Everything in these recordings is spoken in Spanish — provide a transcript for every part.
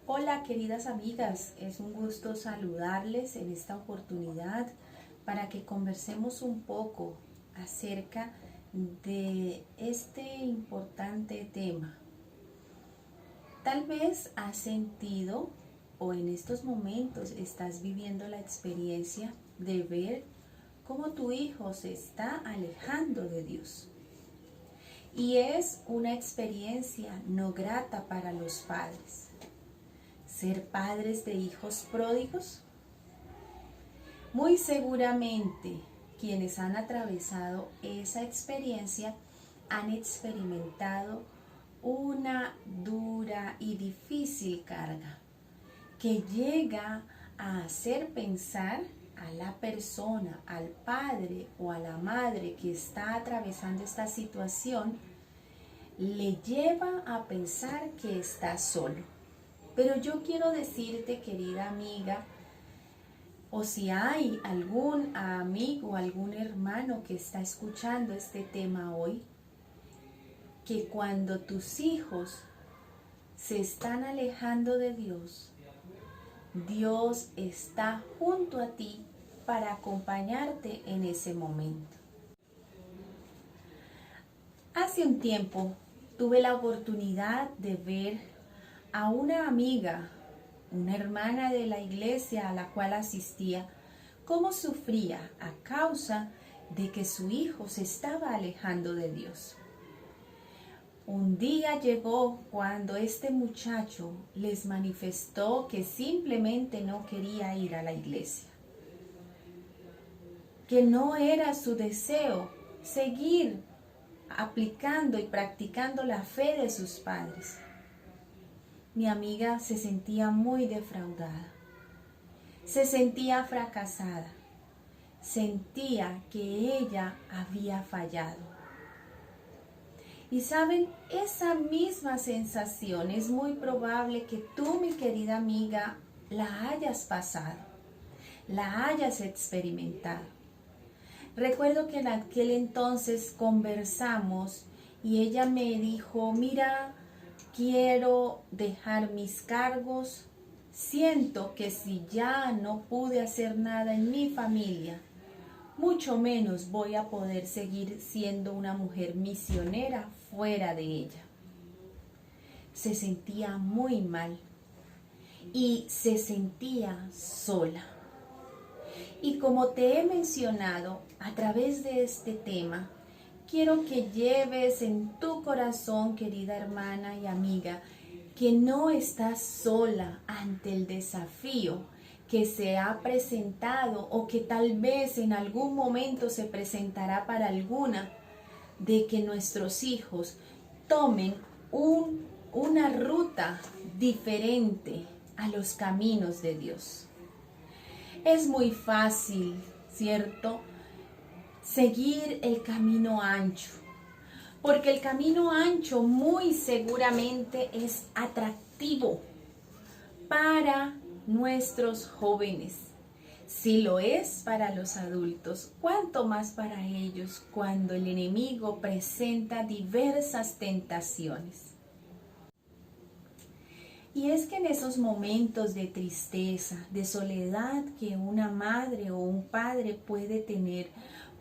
Hola queridas amigas, es un gusto saludarles en esta oportunidad para que conversemos un poco acerca de este importante tema. Tal vez has sentido o en estos momentos estás viviendo la experiencia de ver cómo tu hijo se está alejando de Dios. Y es una experiencia no grata para los padres. ¿Ser padres de hijos pródigos? Muy seguramente quienes han atravesado esa experiencia han experimentado una dura y difícil carga que llega a hacer pensar a la persona, al padre o a la madre que está atravesando esta situación, le lleva a pensar que está solo. Pero yo quiero decirte, querida amiga, o si hay algún amigo, algún hermano que está escuchando este tema hoy, que cuando tus hijos se están alejando de Dios, Dios está junto a ti para acompañarte en ese momento. Hace un tiempo tuve la oportunidad de ver a una amiga, una hermana de la iglesia a la cual asistía, cómo sufría a causa de que su hijo se estaba alejando de Dios. Un día llegó cuando este muchacho les manifestó que simplemente no quería ir a la iglesia, que no era su deseo seguir aplicando y practicando la fe de sus padres. Mi amiga se sentía muy defraudada, se sentía fracasada, sentía que ella había fallado. Y saben, esa misma sensación es muy probable que tú, mi querida amiga, la hayas pasado, la hayas experimentado. Recuerdo que en aquel entonces conversamos y ella me dijo, mira, quiero dejar mis cargos. Siento que si ya no pude hacer nada en mi familia, mucho menos voy a poder seguir siendo una mujer misionera fuera de ella. Se sentía muy mal y se sentía sola. Y como te he mencionado a través de este tema, quiero que lleves en tu corazón, querida hermana y amiga, que no estás sola ante el desafío que se ha presentado o que tal vez en algún momento se presentará para alguna, de que nuestros hijos tomen una ruta diferente a los caminos de Dios. Es muy fácil, ¿cierto?, seguir el camino ancho, porque el camino ancho muy seguramente es atractivo para nuestros jóvenes. Si lo es para los adultos, ¿cuánto más para ellos cuando el enemigo presenta diversas tentaciones? Y es que en esos momentos de tristeza, de soledad que una madre o un padre puede tener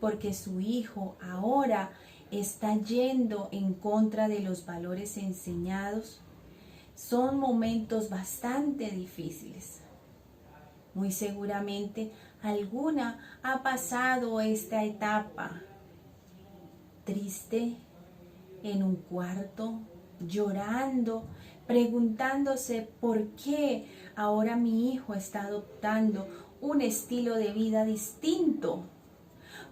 porque su hijo ahora está yendo en contra de los valores enseñados, son momentos bastante difíciles. Muy seguramente alguna ha pasado esta etapa triste en un cuarto, llorando, preguntándose por qué ahora mi hijo está adoptando un estilo de vida distinto.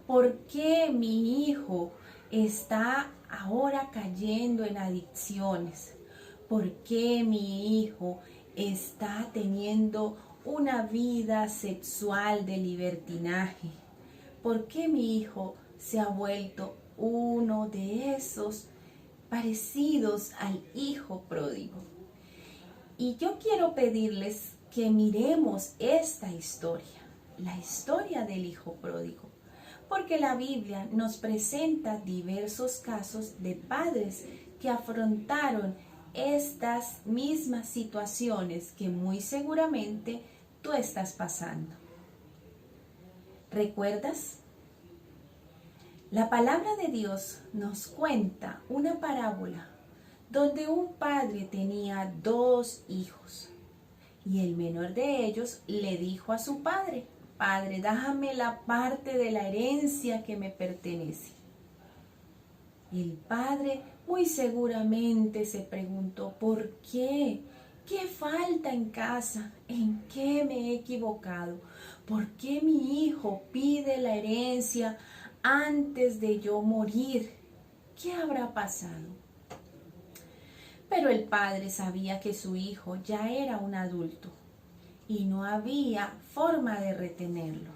¿Por qué mi hijo está ahora cayendo en adicciones? ¿Por qué mi hijo está teniendo una vida sexual de libertinaje? ¿Por qué mi hijo se ha vuelto uno de esos parecidos al hijo pródigo? Y yo quiero pedirles que miremos esta historia, la historia del hijo pródigo, porque la Biblia nos presenta diversos casos de padres que afrontaron estas mismas situaciones que muy seguramente tú estás pasando. ¿Recuerdas? La palabra de Dios nos cuenta una parábola donde un padre tenía 2 hijos y el menor de ellos le dijo a su padre: Padre, déjame la parte de la herencia que me pertenece. El padre muy seguramente se preguntó: ¿por qué? ¿Qué falta en casa? ¿En qué me he equivocado? ¿Por qué mi hijo pide la herencia antes de yo morir? ¿Qué habrá pasado? Pero el padre sabía que su hijo ya era un adulto y no había forma de retenerlo.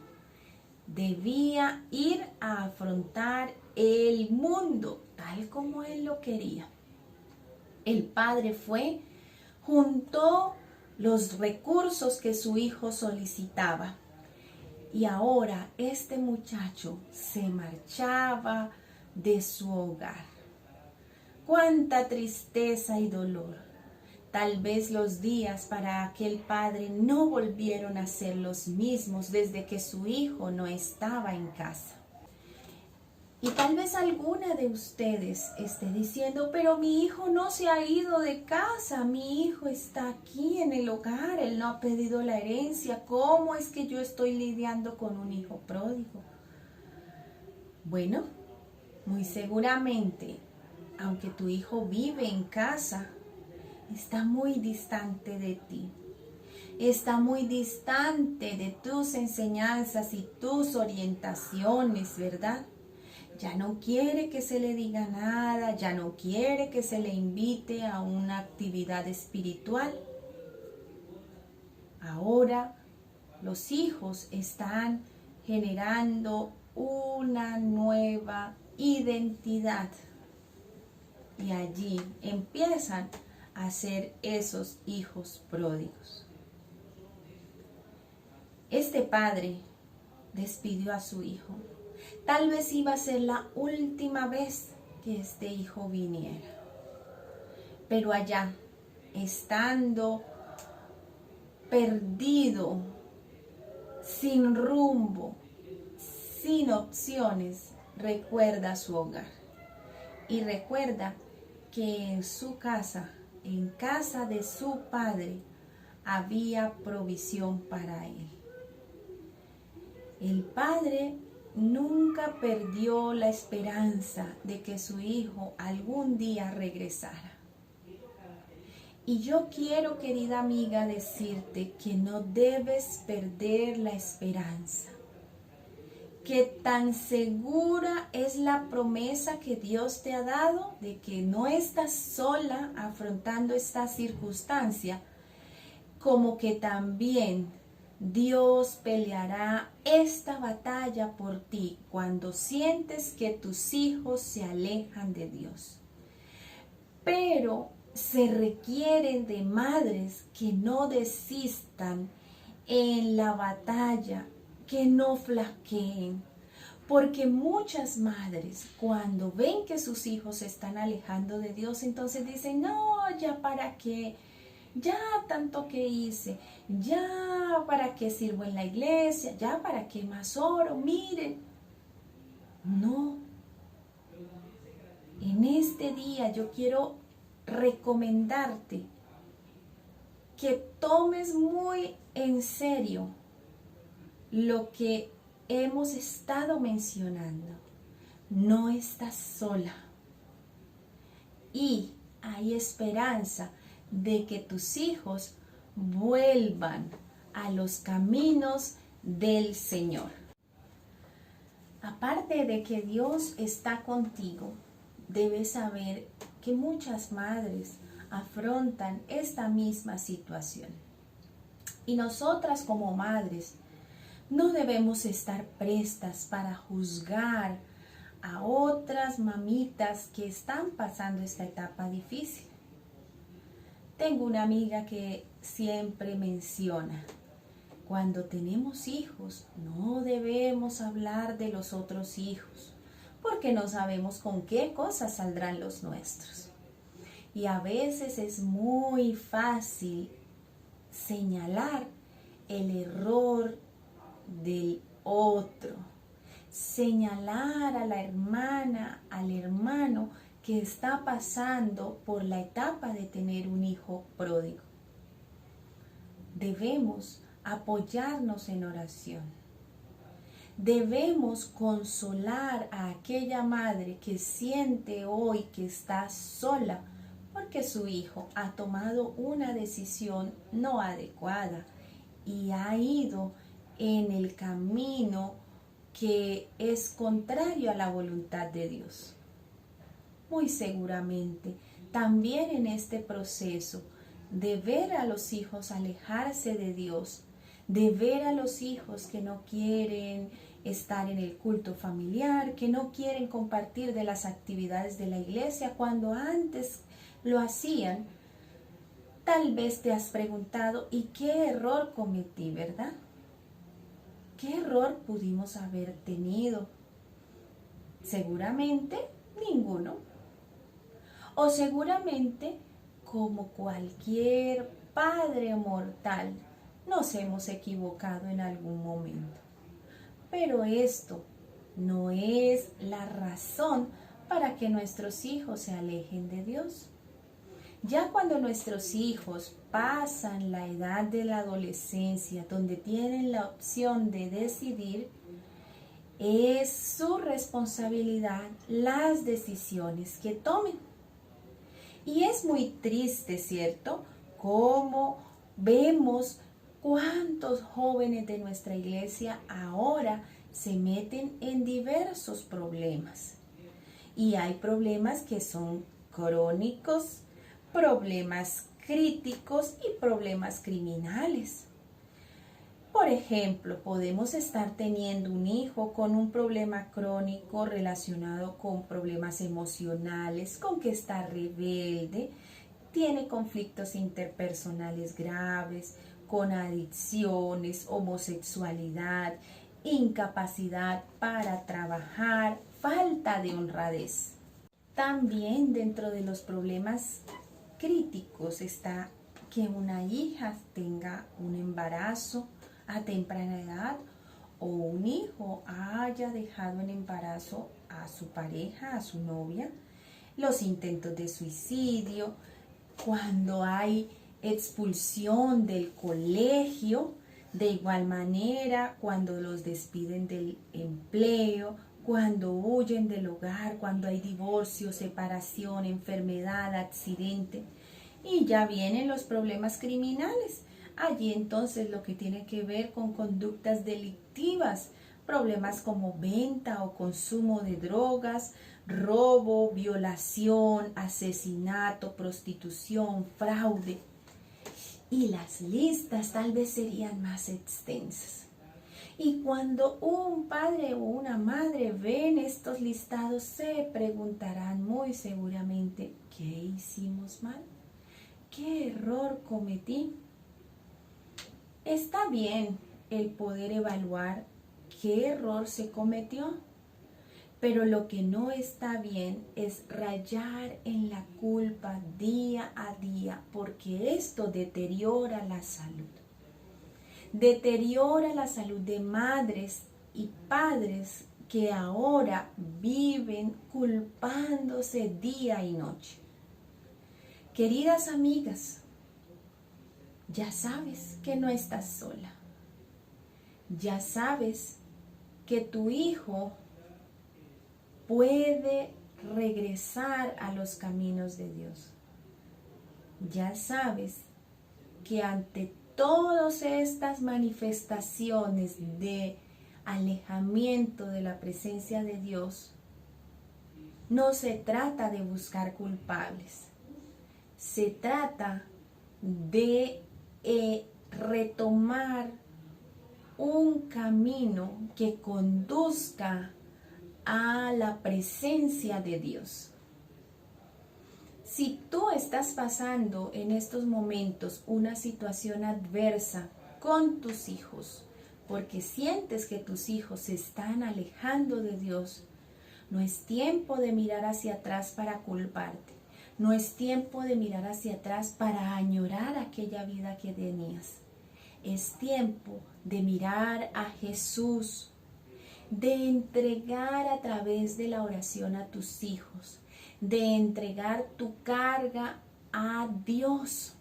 Debía ir a afrontar el mundo tal como él lo quería. El padre fue, juntó los recursos que su hijo solicitaba y ahora este muchacho se marchaba de su hogar. Cuánta tristeza y dolor. Tal vez los días para aquel padre no volvieron a ser los mismos desde que su hijo no estaba en casa. Y tal vez alguna de ustedes esté diciendo: pero mi hijo no se ha ido de casa, mi hijo está aquí en el hogar, él no ha pedido la herencia, ¿cómo es que yo estoy lidiando con un hijo pródigo? Bueno, muy seguramente, aunque tu hijo vive en casa, está muy distante de ti. Está muy distante de tus enseñanzas y tus orientaciones, ¿verdad? Ya no quiere que se le diga nada, ya no quiere que se le invite a una actividad espiritual. Ahora los hijos están generando una nueva identidad y allí empiezan a ser esos hijos pródigos. Este padre despidió a su hijo. Tal vez iba a ser la última vez que este hijo viniera. Pero allá, estando perdido, sin rumbo, sin opciones, recuerda su hogar. Y recuerda que en su casa, en casa de su padre, había provisión para él. El padre nunca perdió la esperanza de que su hijo algún día regresara. Y yo quiero, querida amiga, decirte que no debes perder la esperanza. Que tan segura es la promesa que Dios te ha dado de que no estás sola afrontando esta circunstancia, como que también Dios peleará esta batalla por ti cuando sientes que tus hijos se alejan de Dios. Pero se requieren de madres que no desistan en la batalla, que no flaqueen. Porque muchas madres, cuando ven que sus hijos se están alejando de Dios, entonces dicen: no, ya para qué. Ya tanto que hice, ya para qué sirvo en la iglesia, ya para qué más oro, miren. No. En este día yo quiero recomendarte que tomes muy en serio lo que hemos estado mencionando. No estás sola. Y hay esperanza de que tus hijos vuelvan a los caminos del Señor. Aparte de que Dios está contigo, debes saber que muchas madres afrontan esta misma situación. Y nosotras como madres no debemos estar prestas para juzgar a otras mamitas que están pasando esta etapa difícil. Tengo una amiga que siempre menciona: cuando tenemos hijos, no debemos hablar de los otros hijos, porque no sabemos con qué cosas saldrán los nuestros. Y a veces es muy fácil señalar el error del otro, señalar a la hermana, al hermano que está pasando por la etapa de tener un hijo pródigo. Debemos apoyarnos en oración. Debemos consolar a aquella madre que siente hoy que está sola porque su hijo ha tomado una decisión no adecuada y ha ido en el camino que es contrario a la voluntad de Dios. Muy seguramente, también en este proceso de ver a los hijos alejarse de Dios, de ver a los hijos que no quieren estar en el culto familiar, que no quieren compartir de las actividades de la iglesia cuando antes lo hacían, tal vez te has preguntado, ¿y qué error cometí, verdad? ¿Qué error pudimos haber tenido? Seguramente ninguno. O seguramente, como cualquier padre mortal, nos hemos equivocado en algún momento. Pero esto no es la razón para que nuestros hijos se alejen de Dios. Ya cuando nuestros hijos pasan la edad de la adolescencia, donde tienen la opción de decidir, es su responsabilidad las decisiones que tomen. Y es muy triste, ¿cierto?, cómo vemos cuántos jóvenes de nuestra iglesia ahora se meten en diversos problemas. Y hay problemas que son crónicos, problemas críticos y problemas criminales. Por ejemplo, podemos estar teniendo un hijo con un problema crónico relacionado con problemas emocionales, con que está rebelde, tiene conflictos interpersonales graves, con adicciones, homosexualidad, incapacidad para trabajar, falta de honradez. También dentro de los problemas críticos está que una hija tenga un embarazo a temprana edad o un hijo haya dejado en embarazo a su pareja, a su novia, los intentos de suicidio, cuando hay expulsión del colegio, de igual manera cuando los despiden del empleo, cuando huyen del hogar, cuando hay divorcio, separación, enfermedad, accidente. Y ya vienen los problemas criminales. Allí entonces lo que tiene que ver con conductas delictivas, problemas como venta o consumo de drogas, robo, violación, asesinato, prostitución, fraude. Y las listas tal vez serían más extensas. Y cuando un padre o una madre ven estos listados, se preguntarán muy seguramente, ¿qué hicimos mal? ¿Qué error cometí? Está bien el poder evaluar qué error se cometió, pero lo que no está bien es rayar en la culpa día a día, porque esto deteriora la salud. Deteriora la salud de madres y padres que ahora viven culpándose día y noche. Queridas amigas, ya sabes que no estás sola. Ya sabes que tu hijo puede regresar a los caminos de Dios. Ya sabes que ante todas estas manifestaciones de alejamiento de la presencia de Dios, no se trata de buscar culpables. Se trata de retomar un camino que conduzca a la presencia de Dios. Si tú estás pasando en estos momentos una situación adversa con tus hijos, porque sientes que tus hijos se están alejando de Dios, no es tiempo de mirar hacia atrás para culparte. No es tiempo de mirar hacia atrás para añorar aquella vida que tenías. Es tiempo de mirar a Jesús, de entregar a través de la oración a tus hijos, de entregar tu carga a Dios,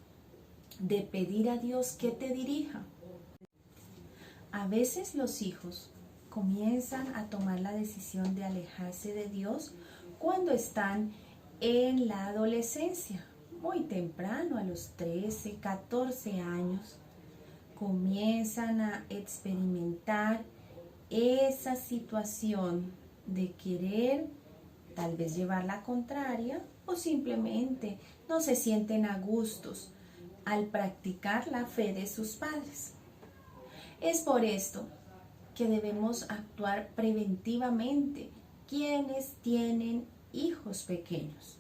de pedir a Dios que te dirija. A veces los hijos comienzan a tomar la decisión de alejarse de Dios cuando están en la adolescencia, muy temprano, a los 13, 14 años. Comienzan a experimentar esa situación de querer tal vez llevar la contraria o simplemente no se sienten a gustos al practicar la fe de sus padres. Es por esto que debemos actuar preventivamente quienes tienen hijos pequeños.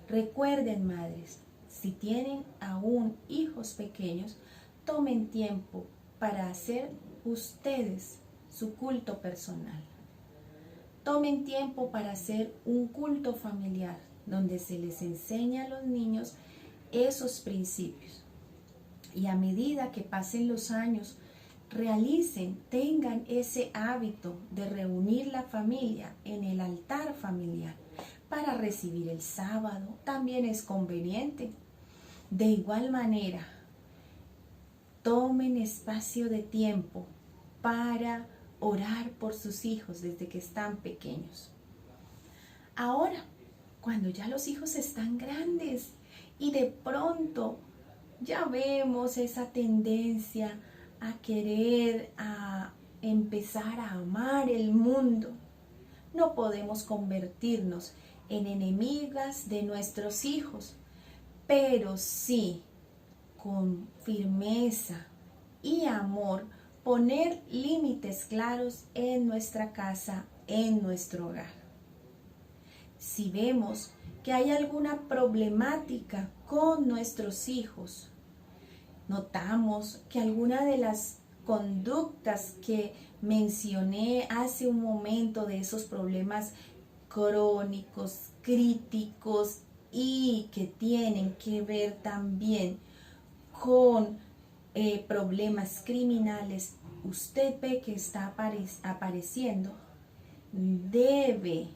Recuerden, madres, si tienen aún hijos pequeños, tomen tiempo para hacer ustedes su culto personal. Tomen tiempo para hacer un culto familiar donde se les enseña a los niños esos principios. Y a medida que pasen los años, tengan ese hábito de reunir la familia en el altar familiar para recibir el sábado. También es conveniente. De igual manera, tomen espacio de tiempo para orar por sus hijos desde que están pequeños. Ahora, cuando ya los hijos están grandes y de pronto ya vemos esa tendencia a querer empezar a amar el mundo, no podemos convertirnos en enemigas de nuestros hijos, pero sí con firmeza y amor poner límites claros en nuestra casa, en nuestro hogar. Si vemos que hay alguna problemática con nuestros hijos, notamos que alguna de las conductas que mencioné hace un momento, de esos problemas crónicos, críticos y que tienen que ver también con problemas criminales, usted ve que está apareciendo, debe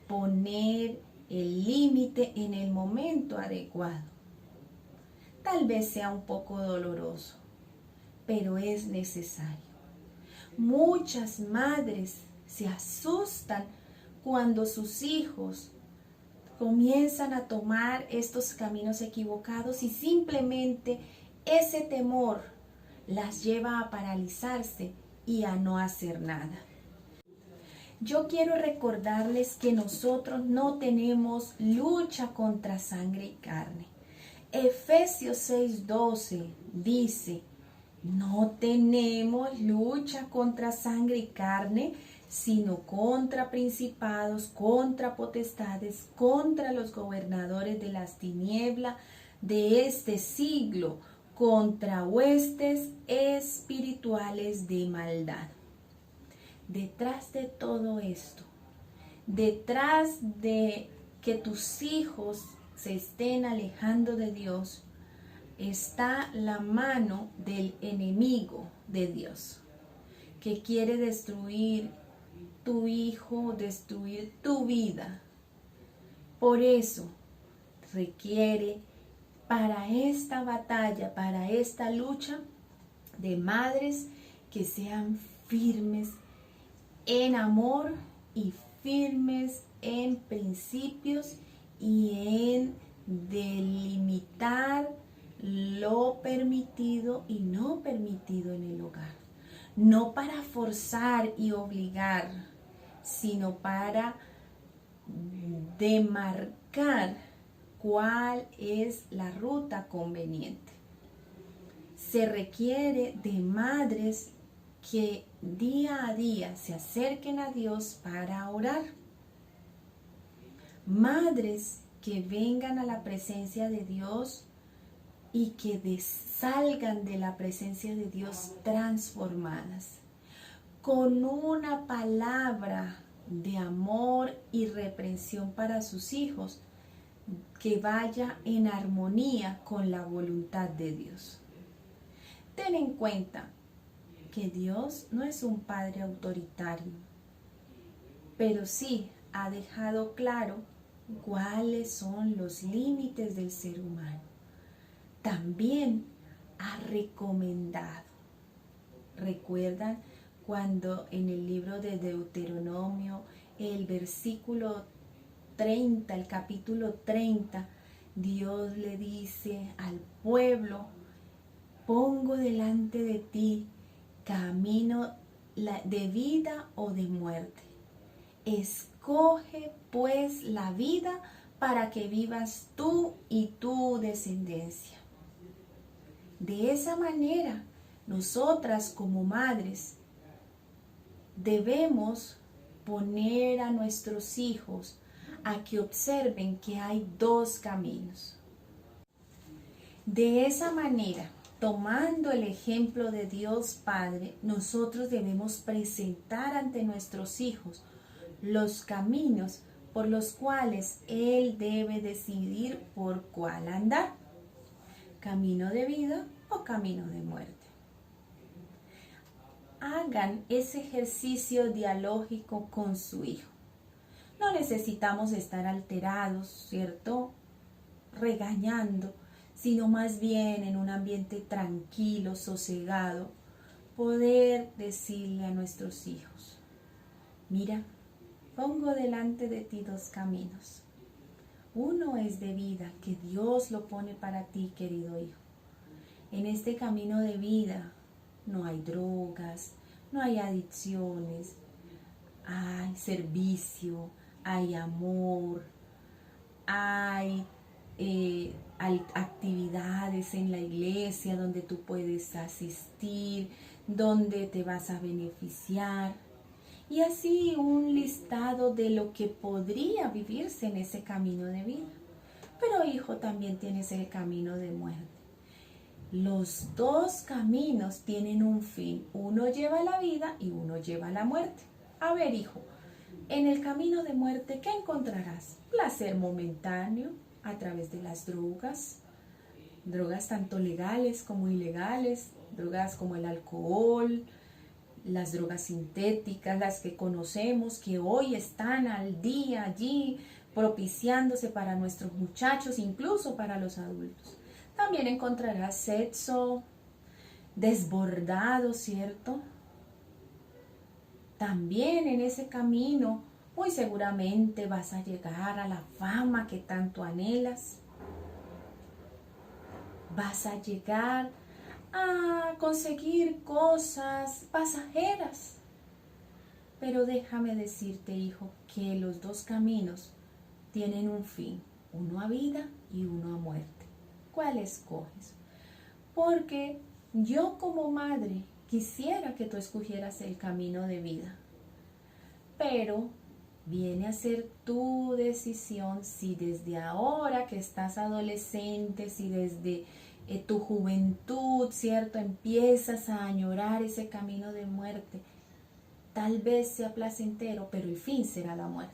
poner el límite en el momento adecuado. Tal vez sea un poco doloroso, pero es necesario. Muchas madres se asustan cuando sus hijos comienzan a tomar estos caminos equivocados y simplemente ese temor las lleva a paralizarse y a no hacer nada. Yo quiero recordarles que nosotros no tenemos lucha contra sangre y carne. Efesios 6:12 dice: no tenemos lucha contra sangre y carne, sino contra principados, contra potestades, contra los gobernadores de las tinieblas de este siglo, contra huestes espirituales de maldad. Detrás de todo esto, detrás de que tus hijos se estén alejando de Dios, está la mano del enemigo de Dios, que quiere destruir tu hijo, destruir tu vida. Por eso requiere para esta batalla, para esta lucha, de madres que sean firmes en amor y firmes en principios y en delimitar lo permitido y no permitido en el hogar. No para forzar y obligar, sino para demarcar cuál es la ruta conveniente. Se requiere de madres que día a día se acerquen a Dios para orar. Madres que vengan a la presencia de Dios y que salgan de la presencia de Dios transformadas, con una palabra de amor y reprensión para sus hijos, que vaya en armonía con la voluntad de Dios. Ten en cuenta que Dios no es un padre autoritario, pero sí ha dejado claro cuáles son los límites del ser humano. También ha recomendado. ¿Recuerdan cuando en el libro de Deuteronomio, el versículo 30, el capítulo 30, Dios le dice al pueblo: pongo delante de ti camino de vida o de muerte. Escoge pues la vida para que vivas tú y tu descendencia. De esa manera, nosotras como madres debemos poner a nuestros hijos a que observen que hay dos caminos. De esa manera, tomando el ejemplo de Dios Padre, nosotros debemos presentar ante nuestros hijos los caminos por los cuales Él debe decidir por cuál andar: camino de vida o camino de muerte. Hagan ese ejercicio dialógico con su hijo. No necesitamos estar alterados, ¿cierto?, regañando, sino más bien en un ambiente tranquilo, sosegado, poder decirle a nuestros hijos: mira, pongo delante de ti dos caminos. Uno es de vida, que Dios lo pone para ti, querido hijo. En este camino de vida no hay drogas, no hay adicciones, hay servicio, hay amor, hay actividades en la iglesia donde tú puedes asistir, donde te vas a beneficiar. Y así un listado de lo que podría vivirse en ese camino de vida. Pero hijo, también tienes el camino de muerte. Los dos caminos tienen un fin. Uno lleva a la vida y uno lleva a la muerte. A ver, hijo, en el camino de muerte, ¿qué encontrarás? Placer momentáneo a través de las drogas tanto legales como ilegales, drogas como el alcohol, las drogas sintéticas, las que conocemos, que hoy están al día allí propiciándose para nuestros muchachos, incluso para los adultos. También encontrarás sexo desbordado, ¿cierto? También en ese camino, muy seguramente vas a llegar a la fama que tanto anhelas. Vas a llegar a conseguir cosas pasajeras. Pero déjame decirte, hijo, que los dos caminos tienen un fin, uno a vida y uno a muerte. ¿Cuál escoges? Porque yo como madre quisiera que tú escogieras el camino de vida, pero viene a ser tu decisión si desde ahora que estás adolescente, si desde tu juventud, ¿cierto?, empiezas a añorar ese camino de muerte. Tal vez sea placentero, pero el fin será la muerte.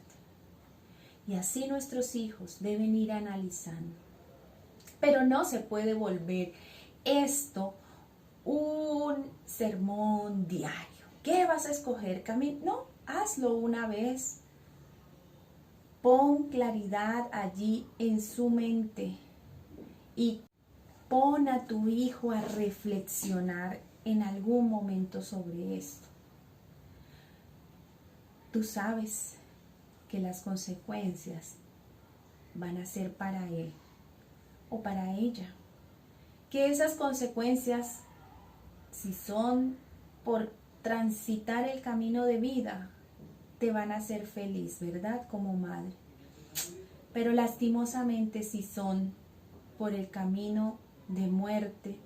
Y así nuestros hijos deben ir analizando. Pero no se puede volver esto un sermón diario. ¿Qué vas a escoger? No, hazlo una vez. Pon claridad allí en su mente y pon a tu hijo a reflexionar en algún momento sobre esto. Tú sabes que las consecuencias van a ser para él o para ella. Que esas consecuencias, si son por transitar el camino de vida, te van a hacer feliz, ¿verdad?, como madre. Pero lastimosamente, si son por el camino de muerte,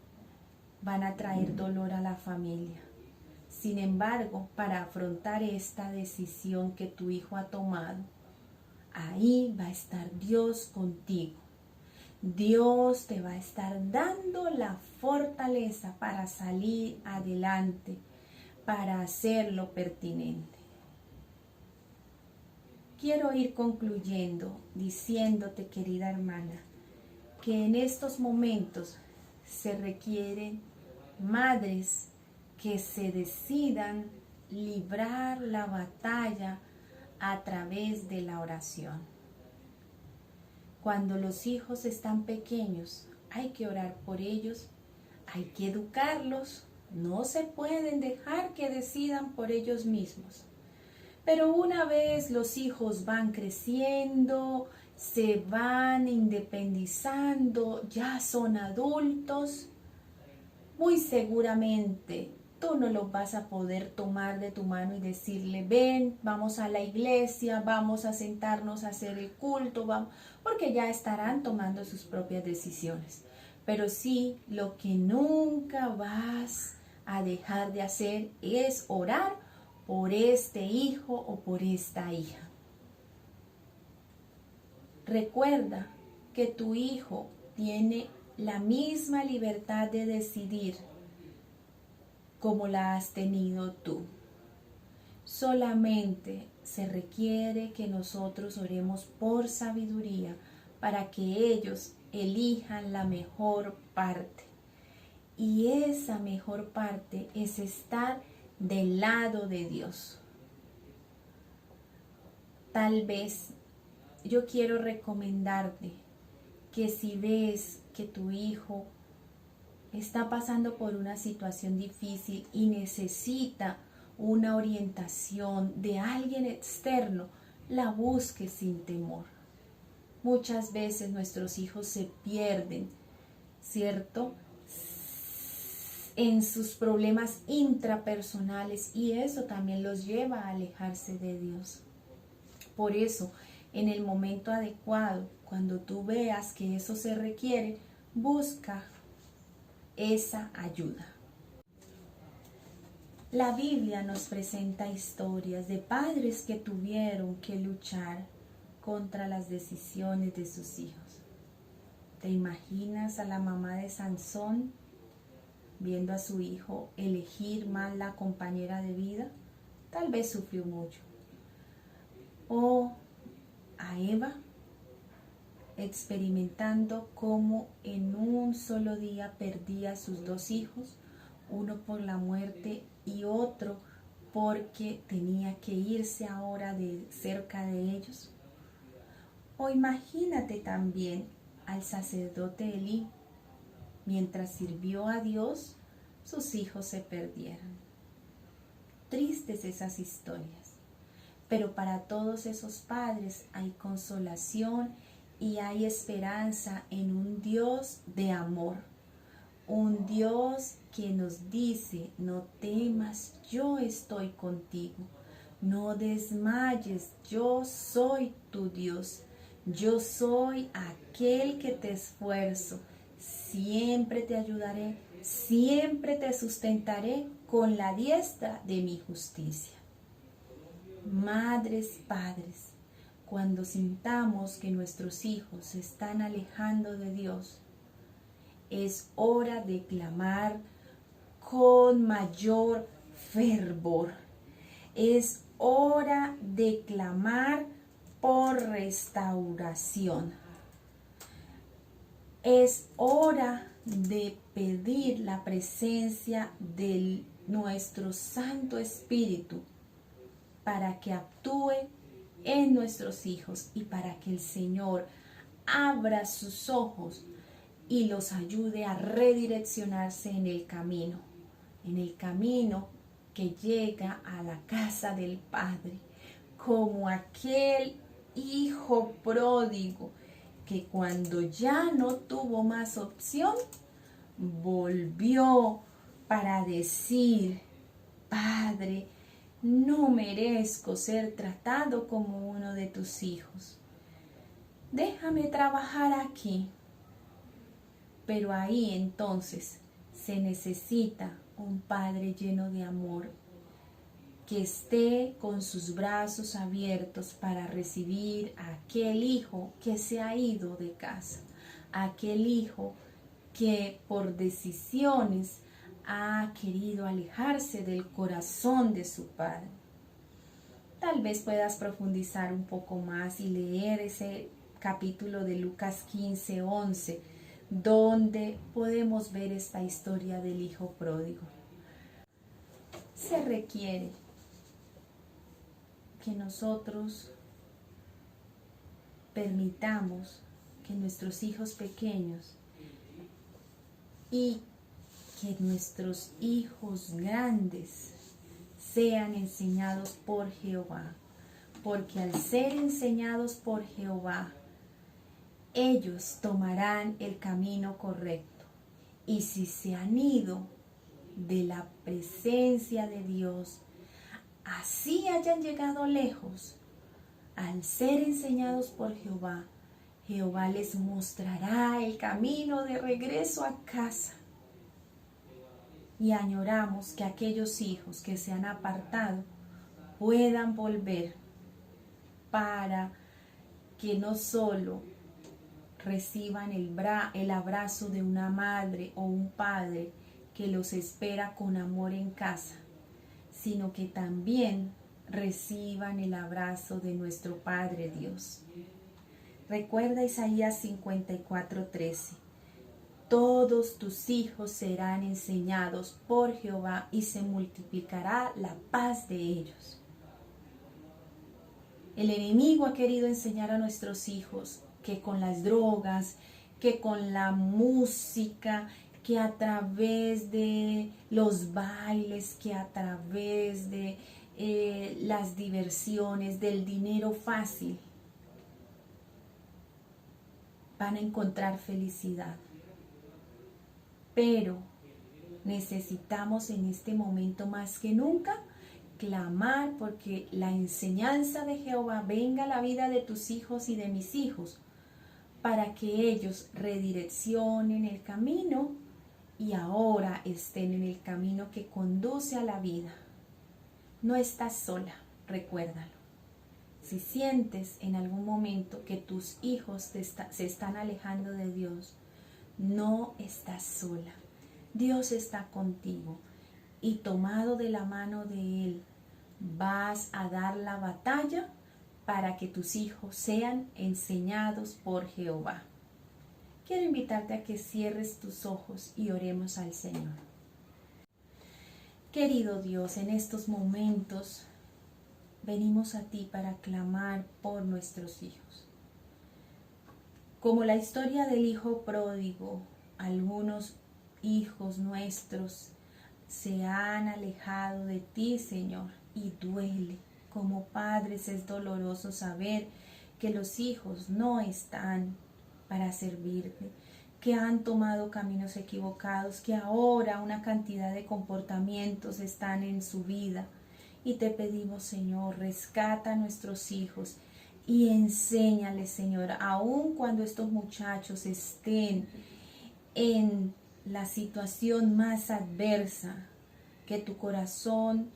van a traer dolor a la familia. Sin embargo, para afrontar esta decisión que tu hijo ha tomado, ahí va a estar Dios contigo. Dios te va a estar dando la fortaleza para salir adelante, para hacer lo pertinente. quiero ir concluyendo diciéndote, querida hermana, que en estos momentos se requieren madres que se decidan librar la batalla a través de la oración. Cuando los hijos están pequeños, hay que orar por ellos, hay que educarlos, no se pueden dejar que decidan por ellos mismos. Pero una vez los hijos van creciendo, se van independizando, ya son adultos, muy seguramente tú no los vas a poder tomar de tu mano y decirle, ven, vamos a la iglesia, vamos a sentarnos a hacer el culto, vamos, porque ya estarán tomando sus propias decisiones. Pero sí, lo que nunca vas a dejar de hacer es orar por este hijo o por esta hija. Recuerda que tu hijo tiene la misma libertad de decidir como la has tenido tú. Solamente se requiere que nosotros oremos por sabiduría para que ellos elijan la mejor parte. Y esa mejor parte es estar del lado de Dios. Tal vez yo quiero recomendarte que si ves que tu hijo está pasando por una situación difícil y necesita una orientación de alguien externo, la busques sin temor. Muchas veces nuestros hijos se pierden, ¿cierto?, en sus problemas intrapersonales y eso también los lleva a alejarse de Dios. Por eso, en el momento adecuado, cuando tú veas que eso se requiere, busca esa ayuda. La Biblia nos presenta historias de padres que tuvieron que luchar contra las decisiones de sus hijos. ¿Te imaginas a la mamá de Sansón viendo a su hijo elegir mal la compañera de vida? Tal vez sufrió mucho. O a Eva experimentando cómo en un solo día perdía a sus dos hijos, uno por la muerte y otro porque tenía que irse ahora de cerca de ellos. O imagínate también al sacerdote Elí, mientras sirvió a Dios, sus hijos se perdieron. Tristes esas historias, pero para todos esos padres hay consolación y hay esperanza en un Dios de amor, un Dios que nos dice, no temas, yo estoy contigo, no desmayes, yo soy tu Dios, yo soy aquel que te esfuerzo, siempre te ayudaré, siempre te sustentaré con la diestra de mi justicia. Madres, padres, cuando sintamos que nuestros hijos se están alejando de Dios, es hora de clamar con mayor fervor. Es hora de clamar por restauración. Es hora de pedir la presencia de nuestro Santo Espíritu para que actúe en nuestros hijos y para que el Señor abra sus ojos y los ayude a redireccionarse en el camino que llega a la casa del Padre, como aquel hijo pródigo que cuando ya no tuvo más opción, volvió para decir, Padre, no merezco ser tratado como uno de tus hijos. Déjame trabajar aquí. Pero ahí entonces se necesita un padre lleno de amor que esté con sus brazos abiertos para recibir a aquel hijo que se ha ido de casa, aquel hijo que por decisiones ha querido alejarse del corazón de su padre. Tal vez puedas profundizar un poco más y leer ese capítulo de Lucas 15:11, donde podemos ver esta historia del hijo pródigo. Se requiere que nosotros permitamos que nuestros hijos pequeños y que nuestros hijos grandes sean enseñados por Jehová, porque al ser enseñados por Jehová, ellos tomarán el camino correcto. Y si se han ido de la presencia de Dios, así hayan llegado lejos, al ser enseñados por Jehová, Jehová les mostrará el camino de regreso a casa. Y añoramos que aquellos hijos que se han apartado puedan volver para que no solo reciban el abrazo de una madre o un padre que los espera con amor en casa, sino que también reciban el abrazo de nuestro Padre Dios. Recuerda Isaías 54:13. Todos tus hijos serán enseñados por Jehová y se multiplicará la paz de ellos. El enemigo ha querido enseñar a nuestros hijos que con las drogas, que con la música, que a través de los bailes, que a través de las diversiones, del dinero fácil, van a encontrar felicidad. Pero necesitamos en este momento más que nunca clamar porque la enseñanza de Jehová venga a la vida de tus hijos y de mis hijos, para que ellos redireccionen el camino y ahora estén en el camino que conduce a la vida. No estás sola, recuérdalo. Si sientes en algún momento que tus hijos se están alejando de Dios, no estás sola. Dios está contigo y tomado de la mano de Él vas a dar la batalla para que tus hijos sean enseñados por Jehová. Quiero invitarte a que cierres tus ojos y oremos al Señor. Querido Dios, en estos momentos venimos a ti para clamar por nuestros hijos. Como la historia del hijo pródigo, algunos hijos nuestros se han alejado de ti, Señor, y duele. Como padres es doloroso saber que los hijos no están para servirte, que han tomado caminos equivocados, que ahora una cantidad de comportamientos están en su vida. Y te pedimos, Señor, rescata a nuestros hijos y enséñales, Señor, aun cuando estos muchachos estén en la situación más adversa, que tu corazón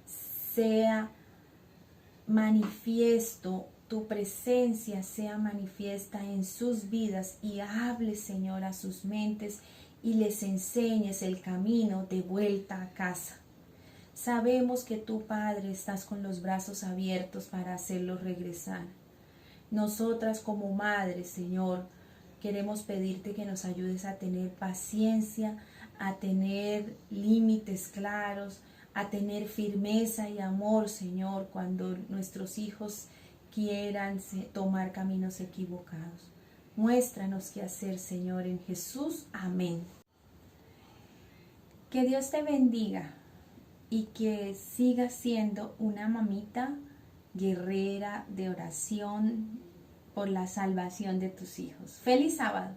sea manifiesto, tu presencia sea manifiesta en sus vidas y hables, Señor, a sus mentes y les enseñes el camino de vuelta a casa. Sabemos que tú, Padre, estás con los brazos abiertos para hacerlos regresar. Nosotras como madres, Señor, queremos pedirte que nos ayudes a tener paciencia, a tener límites claros, a tener firmeza y amor, Señor, cuando nuestros hijos quieran tomar caminos equivocados. Muéstranos qué hacer, Señor, en Jesús. Amén. Que Dios te bendiga y que sigas siendo una mamita guerrera de oración por la salvación de tus hijos. ¡Feliz sábado!